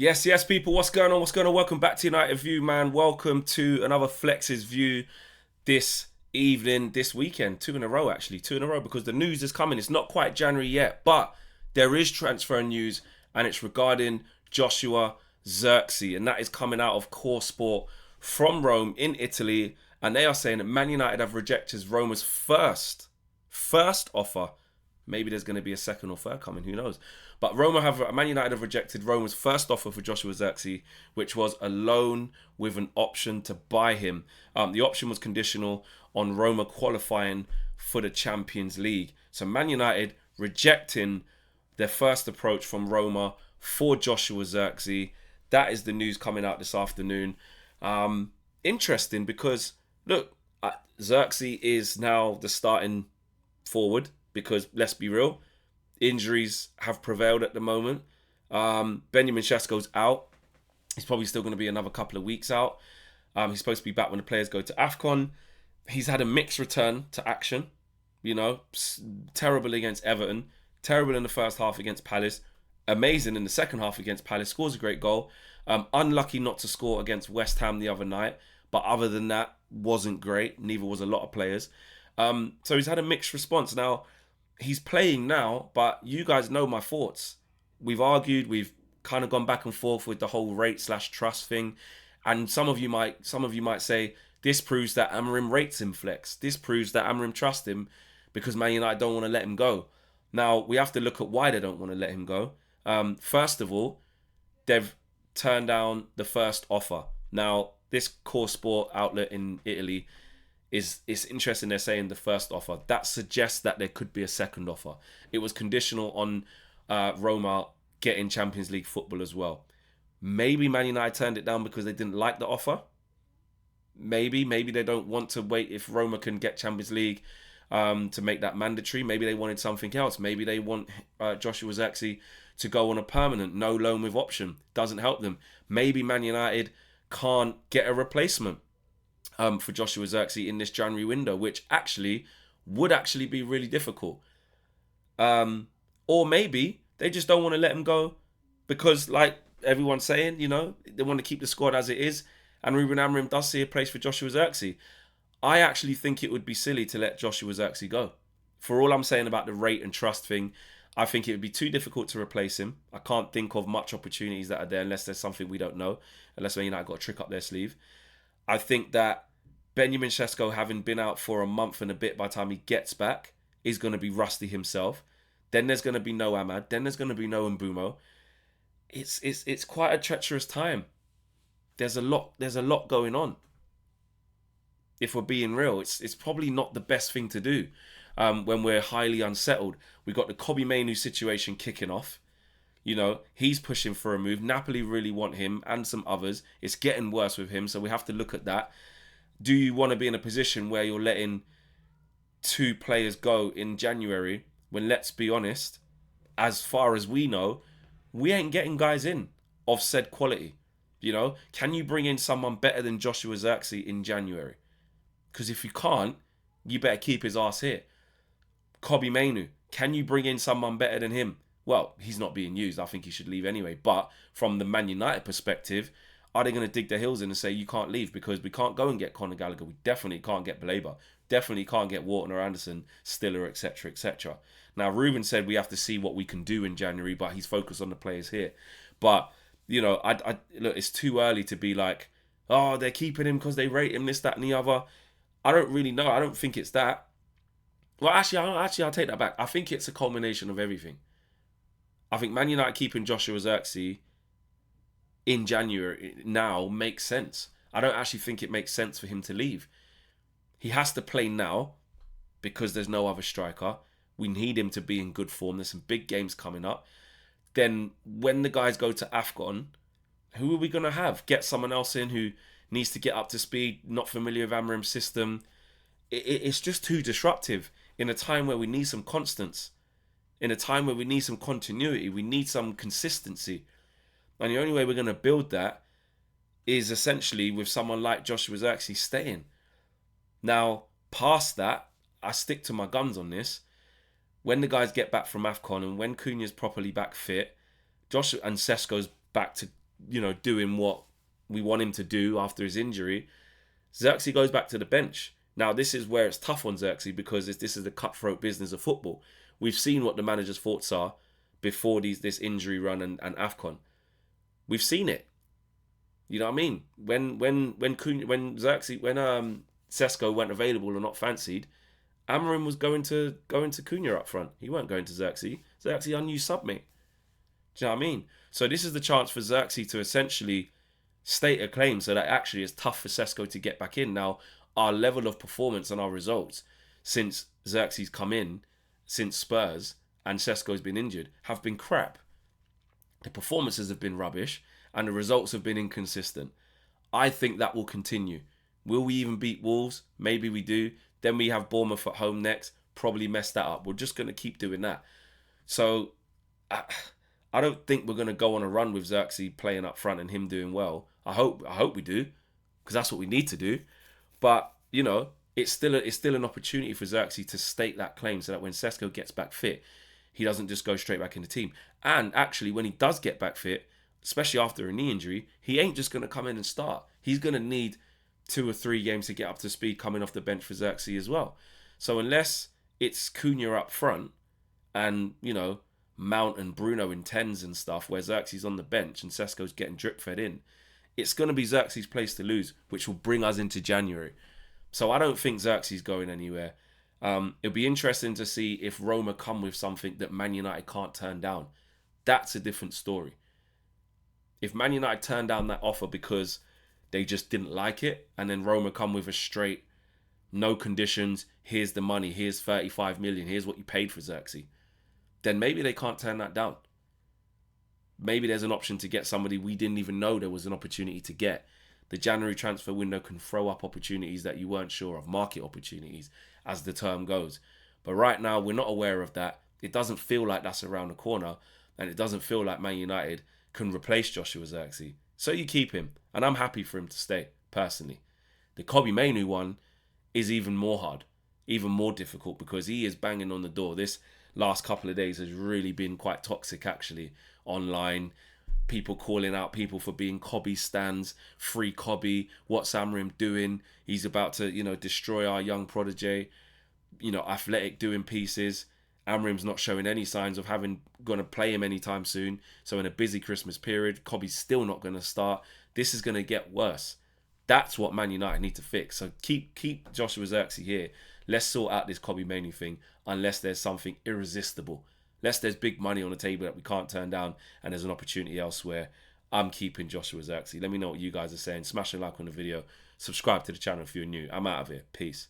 Yes, people. What's going on? What's going on? Welcome back to United View, man. Welcome to another Flex's View this evening, this weekend. Two in a row, actually. Two in a row because the news is coming. It's not quite January yet, but there is transfer news and it's regarding Joshua ZIRKZEE. And that is coming out of Core Sport from Rome in Italy. And they are saying that Man United have rejected Roma's first offer. Maybe there's going to be a second or third coming, who knows? But Man United have rejected Roma's first offer for Joshua ZIRKZEE, which was a loan with an option to buy him. The option was conditional on Roma qualifying for the Champions League. So Man United rejecting their first approach from Roma for Joshua ZIRKZEE. That is the news coming out this afternoon. Interesting because, look, ZIRKZEE is now the starting forward because, let's be real, injuries have prevailed at the moment. Benjamin Sesko's out. He's probably still going to be another couple of weeks out. He's supposed to be back when the players go to AFCON. He's had a mixed return to action. You know, terrible against Everton. Terrible in the first half against Palace. Amazing in the second half against Palace. Scores a great goal. Unlucky not to score against West Ham the other night. But other than that, wasn't great. Neither was a lot of players. So he's had a mixed response. Now, he's playing now, but you guys know my thoughts. We've argued, we've kind of gone back and forth with the whole rate/trust thing. And some of you might say, this proves that Amorim rates him, Flex. This proves that Amorim trusts him because Man United don't want to let him go. Now, we have to look at why they don't want to let him go. First of all, they've turned down the first offer. Now, this Core Sport outlet in Italy it's interesting they're saying the first offer. That suggests that there could be a second offer. It was conditional on Roma getting Champions League football as well. Maybe Man United turned it down because they didn't like the offer. Maybe they don't want to wait if Roma can get Champions League to make that mandatory. Maybe they wanted something else. Maybe they want Joshua ZIRKZEE to go on a permanent, no loan with option. Doesn't help them. Maybe Man United can't get a replacement for Joshua ZIRKZEE in this January window, which would be really difficult. Or maybe they just don't want to let him go because, like everyone's saying, you know, they want to keep the squad as it is. And Ruben Amorim does see a place for Joshua ZIRKZEE. I actually think it would be silly to let Joshua ZIRKZEE go. For all I'm saying about the rate and trust thing, I think it would be too difficult to replace him. I can't think of much opportunities that are there unless there's something we don't know, unless Man United got a trick up their sleeve. I think that Benjamin Sesko, having been out for a month and a bit by the time he gets back, is going to be rusty himself. Then there's going to be no Ahmad. Then there's going to be no Mbumo. It's quite a treacherous time. There's a lot going on. If we're being real, it's probably not the best thing to do when we're highly unsettled. We've got the Kobbie Mainoo situation kicking off. You know, he's pushing for a move. Napoli really want him and some others. It's getting worse with him, so we have to look at that. Do you want to be in a position where you're letting two players go in January when, let's be honest, as far as we know, we ain't getting guys in of said quality? You know, can you bring in someone better than Joshua ZIRKZEE in January? Because if you can't, you better keep his ass here. Kobbie Mainoo, can you bring in someone better than him? Well, he's not being used. I think he should leave anyway. But from the Man United perspective, are they going to dig their heels in and say, you can't leave because we can't go and get Conor Gallagher. We definitely can't get Baleba. Definitely can't get Wharton or Anderson, Stiller, etc., etc. Now, Ruben said we have to see what we can do in January, but he's focused on the players here. But, you know, I look, it's too early to be like, oh, they're keeping him because they rate him, this, that, and the other. I don't really know. I don't think it's that. Well, I'll take that back. I think it's a culmination of everything. I think Man United keeping Joshua ZIRKZEE in January now makes sense. I don't actually think it makes sense for him to leave. He has to play now because there's no other striker. We need him to be in good form. There's some big games coming up. Then when the guys go to AFCON, who are we going to have? Get someone else in who needs to get up to speed, not familiar with Amorim's system. It's just too disruptive in a time where we need some constants. In a time where we need some continuity. We need some consistency. And the only way we're going to build that is essentially with someone like Joshua ZIRKZEE staying. Now, past that, I stick to my guns on this. When the guys get back from AFCON and when Cunha's properly back fit, Joshua and Sesko's back to doing what we want him to do after his injury, ZIRKZEE goes back to the bench. Now, this is where it's tough on ZIRKZEE because this is the cutthroat business of football. We've seen what the manager's thoughts are before this injury run and AFCON. We've seen it. You know what I mean? When Sesko went available or not fancied, Amorim was going to Cunha up front. He weren't going to ZIRKZEE. ZIRKZEE unused submate. Do you know what I mean? So this is the chance for ZIRKZEE to essentially state a claim so that actually it's tough for Sesko to get back in. Now, our level of performance and our results since ZIRKZEE's come in, since Spurs and Sesko's been injured, have been crap. The performances have been rubbish and the results have been inconsistent. I think that will continue. Will we even beat Wolves? Maybe we do. Then we have Bournemouth at home next. Probably mess that up. We're just going to keep doing that. So I don't think we're going to go on a run with ZIRKZEE playing up front and him doing well. I hope we do, because that's what we need to do. But, it's still an opportunity for ZIRKZEE to state that claim so that when Sesko gets back fit, he doesn't just go straight back in the team. And actually, when he does get back fit, especially after a knee injury, he ain't just going to come in and start. He's going to need 2 or 3 games to get up to speed coming off the bench for ZIRKZEE as well. So unless it's Cunha up front and, Mount and Bruno in 10s and stuff where ZIRKZEE's on the bench and Sesko's getting drip fed in, it's going to be ZIRKZEE's place to lose, which will bring us into January. So I don't think ZIRKZEE's going anywhere. It'll be interesting to see if Roma come with something that Man United can't turn down. That's a different story. If Man United turn down that offer because they just didn't like it, and then Roma come with a straight, no conditions, here's the money, here's 35 million, here's what you paid for ZIRKZEE, then maybe they can't turn that down. Maybe there's an option to get somebody we didn't even know there was an opportunity to get. The January transfer window can throw up opportunities that you weren't sure of, market opportunities, as the term goes. But right now, we're not aware of that. It doesn't feel like that's around the corner, and it doesn't feel like Man United can replace Joshua ZIRKZEE. So you keep him, and I'm happy for him to stay, personally. The Kobbie Mainoo one is even more hard, even more difficult, because he is banging on the door. This last couple of days has really been quite toxic, actually, online. People calling out people for being Kobbie stans, free Kobbie, what's Amorim doing? He's about to, destroy our young protege, Athletic doing pieces. Amorim's not showing any signs of going to play him anytime soon. So in a busy Christmas period, Kobbie's still not going to start. This is going to get worse. That's what Man United need to fix. So keep Joshua ZIRKZEE here. Let's sort out this Kobbie Mainoo thing, unless there's something irresistible. Unless there's big money on the table that we can't turn down and there's an opportunity elsewhere. I'm keeping Joshua ZIRKZEE. Let me know what you guys are saying. Smash a like on the video. Subscribe to the channel if you're new. I'm out of here. Peace.